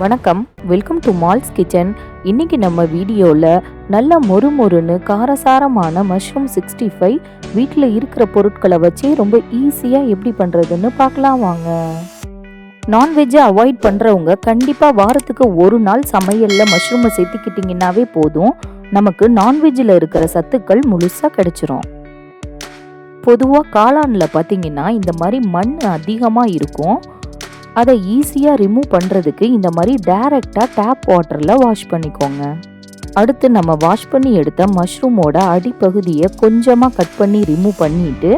வணக்கம், welcome to malls kitchen. இன்னைக்கு நம்ம வீடியோவில் நல்ல மொறுமொறுன்னு காரசாரமான மஷ்ரூம் 65 வீட்டில் இருக்கிற பொருட்களை வச்சு ரொம்ப ஈஸியாக எப்படி பண்ணுறதுன்னு பார்க்கலாம் வாங்க. நான்வெஜ்ஜை அவாய்ட் பண்ணுறவங்க கண்டிப்பாக வாரத்துக்கு ஒரு நாள் சமையலில் மஷ்ரூமை சேர்த்துக்கிட்டிங்கன்னாவே போதும், நமக்கு நான்வெஜ்ஜில் இருக்கிற சத்துக்கள் முழுசாக கிடைச்சிரும். பொதுவாக காளானில் பார்த்தீங்கன்னா இந்த மாதிரி மண் அதிகமாக இருக்கும். அதை ஈஸியாக ரிமூவ் பண்ணுறதுக்கு இந்த மாதிரி டைரெக்டாக டேப் வாட்டரில் வாஷ் பண்ணிக்கோங்க. அடுத்து நம்ம வாஷ் பண்ணி எடுத்த மஷ்ரூமோட அடிப்பகுதியை கொஞ்சமாக கட் பண்ணி ரிமூவ் பண்ணிட்டு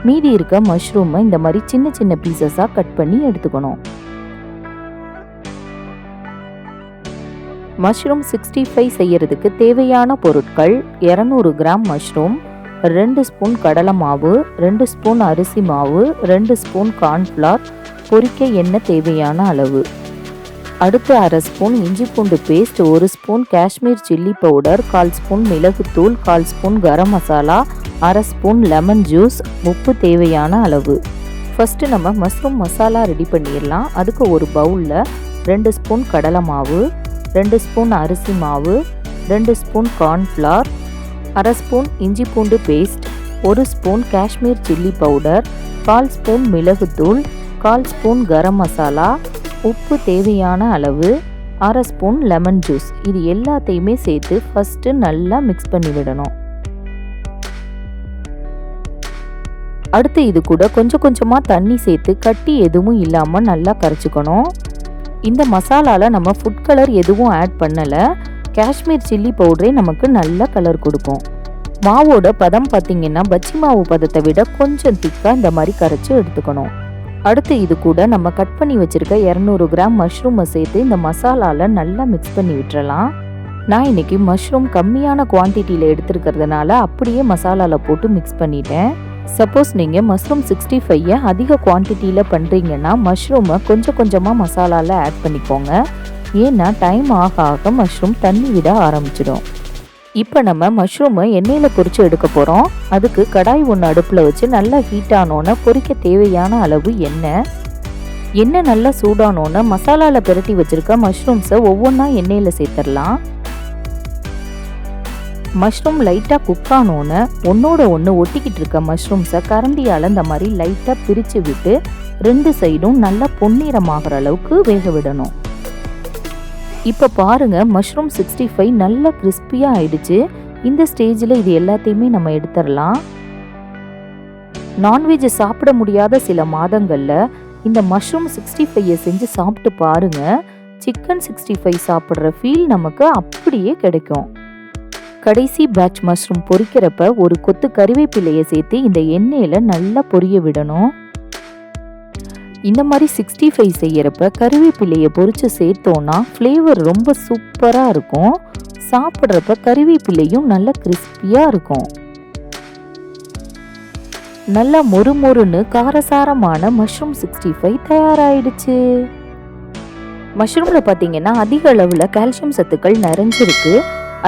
மீதி இருக்க மஷ்ரூமை இந்த மாதிரி சின்ன சின்ன பீசஸாக கட் பண்ணி எடுத்துக்கணும். மஷ்ரூம் 65 செய்யறதுக்கு தேவையான பொருட்கள் 200 கிராம் மஷ்ரூம், 2 ஸ்பூன் கடலை மாவு, 2 ஸ்பூன் அரிசி மாவு, 2 ஸ்பூன் கார்ன்ஃப்ளவர், பொரிக்க எண்ணெய் தேவையான அளவு. அடுத்து அரை ஸ்பூன் இஞ்சி பூண்டு paste, 1 spoon Kashmir chilli powder, 1/4 spoon மிளகுத்தூள், 1/4 ஸ்பூன் கரம் மசாலா, அரை ஸ்பூன் லெமன் ஜூஸ், உப்பு தேவையான அளவு. ஃபஸ்ட்டு நம்ம மஷ்ரூம் மசாலா ரெடி பண்ணிடலாம். அதுக்கு ஒரு பவுலில் 2 ஸ்பூன் கடலை மாவு, 2 ஸ்பூன் அரிசி மாவு, 2 ஸ்பூன் கார்ன்ஃப்ளவர், அரை ஸ்பூன் இஞ்சி பூண்டு paste, 1 spoon Kashmir chilli powder, 1/4 spoon மிளகுத்தூள், 1/4 ஸ்பூன் கரம் மசாலா, உப்பு தேவையான அளவு, அரை ஸ்பூன் லெமன் ஜூஸ். இது எல்லாத்தையுமே சேர்த்து ஃபஸ்ட்டு நல்லா மிக்ஸ் பண்ணி விடணும். அடுத்து இது கூட கொஞ்சம் கொஞ்சமாக தண்ணி சேர்த்து கட்டி எதுவும் இல்லாமல் நல்லா கரைச்சிக்கணும். இந்த மசாலாவில் நம்ம ஃபுட் கலர் எதுவும் ஆட் பண்ணலை, காஷ்மீர் சில்லி பவுடரே நமக்கு நல்ல கலர் கொடுக்கும். மாவோட பதம் பார்த்திங்கன்னா பச்சி மாவு பதத்தை விட கொஞ்சம் திக்காக இந்த மாதிரி கரைச்சி எடுத்துக்கணும். அடுத்து இது கூட நம்ம கட் பண்ணி வச்சுருக்க 200 கிராம் மஷ்ரூமை சேர்த்து இந்த மசாலாவில் நல்லா மிக்ஸ் பண்ணி விட்டுறலாம். நான் இன்றைக்கி மஷ்ரூம் கம்மியான குவான்டிட்டியில் எடுத்துருக்கிறதுனால அப்படியே மசாலாவில் போட்டு மிக்ஸ் பண்ணிட்டேன். சப்போஸ் நீங்கள் மஷ்ரூம் 65 அதிக குவான்டிட்டியில் பண்ணுறீங்கன்னா மஷ்ரூமை கொஞ்சம் கொஞ்சமாக மசாலாவில் ஆட் பண்ணிக்கோங்க. ஏன்னா டைம் ஆக ஆக மஷ்ரூம் தண்ணி விட ஆரம்பிச்சிடும். இப்போ நம்ம மஷ்ரூமை எண்ணெயில் பொரித்து எடுக்க போகிறோம். அதுக்கு கடாய் ஒன்று அடுப்பில் வச்சு நல்லா ஹீட் ஆனோன்னே பொரிக்க தேவையான அளவு எண்ணெய் நல்லா சூடானோன்னே மசாலாவில் பிரட்டி வச்சுருக்க மஷ்ரூம்ஸை ஒவ்வொன்றா எண்ணெயில் சேர்த்துடலாம். மஷ்ரூம் லைட்டாக குக் ஆனோன்னே ஒன்றோட ஒன்று ஒட்டிக்கிட்டு இருக்க மஷ்ரூம்ஸை கரண்டியால் இந்த மாதிரி லைட்டாக பிரித்து விட்டு 2 சைடும் நல்லா பொன்னிறமாகிற அளவுக்கு வேக விடணும். இப்போ பாருங்கள், மஷ்ரூம் 65 நல்லா கிறிஸ்பியாக ஆயிடுச்சு. இந்த ஸ்டேஜில் இது எல்லாத்தையுமே நம்ம எடுத்துடலாம். நான்வெஜ் சாப்பிட முடியாத சில மாதங்களில் இந்த மஷ்ரூம் 65 செஞ்சு சாப்பிட்டு பாருங்கள், சிக்கன் 65 சாப்பிட்ற ஃபீல் நமக்கு அப்படியே கிடைக்கும். கடைசி பேட்ச் மஷ்ரூம் பொரிக்கிறப்ப ஒரு கொத்து கறிவேப்பிலையை சேர்த்து இந்த எண்ணெயில் நல்லா பொரிய விடணும். இந்த மாதிரி 65 செய்யறப்ப கறிவேப்பிலையை பொரிச்சு சேர்த்தோன்னா ஃப்ளேவர் ரொம்ப சூப்பராக இருக்கும். சாப்பிட்றப்ப கறிவேப்பிலையும் நல்லா கிறிஸ்பியாக இருக்கும். நல்லா மொறுமொறுன்னு காரசாரமான மஷ்ரூம் 65 தயாராகிடுச்சு. மஷ்ரூமில் பார்த்தீங்கன்னா அதிக அளவில் கால்சியம் சத்துக்கள் நிறைஞ்சிருக்கு.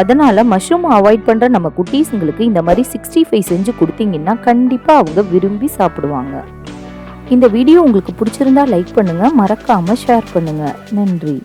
அதனால் மஷ்ரூம் அவாய்ட் பண்ணுற நம்ம குட்டீஸுங்களுக்கு இந்த மாதிரி 65 செஞ்சு கொடுத்தீங்கன்னா கண்டிப்பாக அவங்க விரும்பி சாப்பிடுவாங்க. இந்த வீடியோ உங்களுக்கு பிடிச்சிருந்தா லைக் பண்ணுங்கள், மறக்காமல் ஷேர் பண்ணுங்கள். நன்றி.